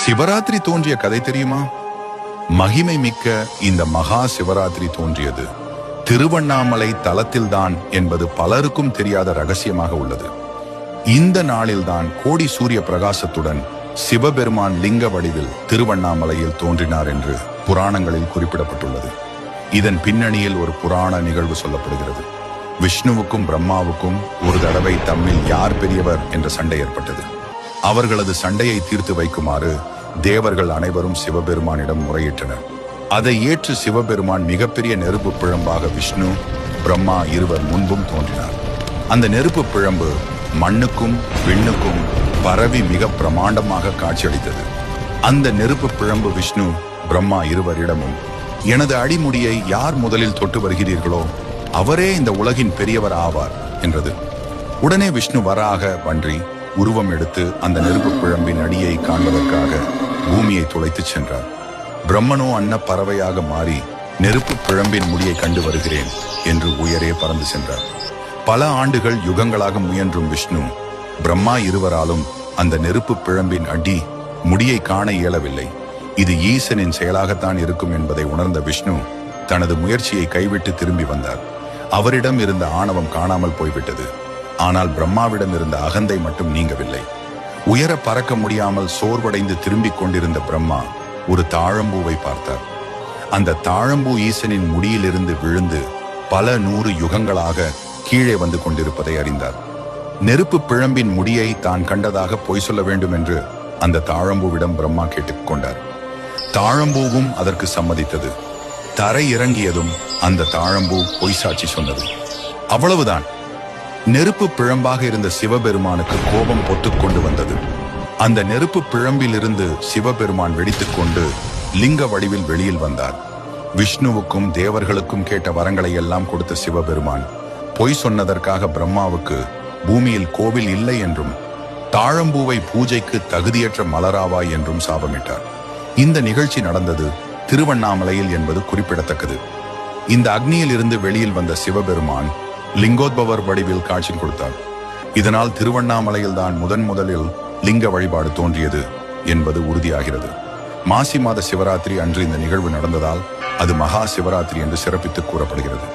சிவராத்திரி தோன்றிய கதை தெரியுமா? மகிமை மிக்க இந்த மகா சிவராத்திரி தோன்றியது திருவண்ணாமலை தலத்தில்தான் என்பது பலருக்கும் தெரியாத ரகசியமாக உள்ளது. இந்த நாளில்தான் கோடி சூரிய பிரகாசத்துடன் சிவபெருமான் லிங்க வடிவில் திருவண்ணாமலையில் தோன்றினார் என்று புராணங்களில் குறிப்பிடப்பட்டுள்ளது. இதன் பின்னணியில் ஒரு புராண நிகழ்வு சொல்லப்படுகிறது. விஷ்ணுவுக்கும் பிரம்மாவுக்கும் ஒரு தடவை தம்மில் யார் பெரியவர் என்ற சண்டை ஏற்பட்டது. அவர்களது சண்டையை தீர்த்து வைக்குமாறு தேவர்கள் அனைவரும் சிவபெருமானிடம் முறையிட்டனர். அதை ஏற்று சிவபெருமான் மிகப்பெரிய நெருப்பு பிழம்பாக விஷ்ணு பிரம்மா இருவர் முன்பும் தோன்றினார். அந்த நெருப்பு பிழம்பு மண்ணுக்கும் விண்ணுக்கும் பரவி மிக பிரமாண்டமாக காட்சியளித்தது. அந்த நெருப்பு பிழம்பு விஷ்ணு பிரம்மா இருவரிடமும், எனது அடிமுடியை யார் முதலில் தொட்டு வருகிறீர்களோ அவரே இந்த உலகின் பெரியவர் ஆவார் என்றது. உடனே விஷ்ணு வராக பன்றி உருவம் எடுத்து அந்த நெருப்பு பிழம்பின் அடியை காண்பதற்காக பூமியை துளைத்து சென்றார். பிரம்மனோ அன்ன பறவையாக மாறி நெருப்பு பிழம்பின் முடியை கண்டு வருகிறேன் என்று உயரே பறந்து சென்றார். பல ஆண்டுகள் யுகங்களாக முயன்றும் விஷ்ணு பிரம்மா இருவராலும் அந்த நெருப்பு பிழம்பின் அடி முடியை காண இயலவில்லை. இது ஈசனின் செயலாகத்தான் இருக்கும் என்பதை உணர்ந்த விஷ்ணு தனது முயற்சியை கைவிட்டு திரும்பி வந்தார். அவரிடம் இருந்த ஆணவம் காணாமல் போய்விட்டது. ஆனால் பிரம்மாவிடம் இருந்த அகந்தை மட்டும் நீங்கவில்லை. உயர பறக்க முடியாமல் சோர்வடைந்து திரும்பிக் கொண்டிருந்த பிரம்மா ஒரு தாழம்பூவை பார்த்தார். அந்த தாழம்பூ ஈசனின் முடியிலிருந்து விழுந்து பல 100 யுகங்களாக கீழே வந்து கொண்டிருப்பதை அறிந்தார். நெருப்பு பிழம்பின் முடியை தான் கண்டதாக பொய் சொல்ல வேண்டும் என்று அந்த தாழம்பூவிடம் பிரம்மா கேட்டுக்கொண்டார். தாழம்பூவும் அதற்கு சம்மதித்தது. தரை இறங்கியதும் அந்த தாழம்பூ பொய் சாட்சி சொன்னது. அவ்வளவுதான். நெருப்பு பிழம்பாக இருந்த சிவபெருமானுக்கு கோபம் பொத்துக்கொண்டு வந்தது. அந்த நெருப்பு பிழம்பிலிருந்து சிவபெருமான் வெடித்துக்கொண்டு லிங்க வடிவில் வெளியில் வந்தார். விஷ்ணுவுக்கும் தேவர்களுக்கும் கேட்ட வரங்களை எல்லாம் கொடுத்த சிவபெருமான் பொய் சொன்னதற்காக பிரம்மாவுக்கு பூமியில் கோவில் இல்லை என்றும் தாழம்பூவை பூஜைக்கு தகுதியற்ற மலராவாய் என்றும் சாபமிட்டார். இந்த நிகழ்ச்சி நடந்தது திருவண்ணாமலையில் என்பது குறிப்பிடத்தக்கது. இந்த அக்னியில் இருந்து வெளியில் வந்த சிவபெருமான் லிங்கோத்பவர் வடிவில் காட்சி கொடுத்தார். இதனால் திருவண்ணாமலையில் தான் முதலில் லிங்க வழிபாடு தோன்றியது என்பது உறுதியாகிறது. மாசி மாத சிவராத்திரி அன்று இந்த நிகழ்வு நடந்ததால் அது மகா சிவராத்திரி என்று சிறப்பித்து கூறப்படுகிறது.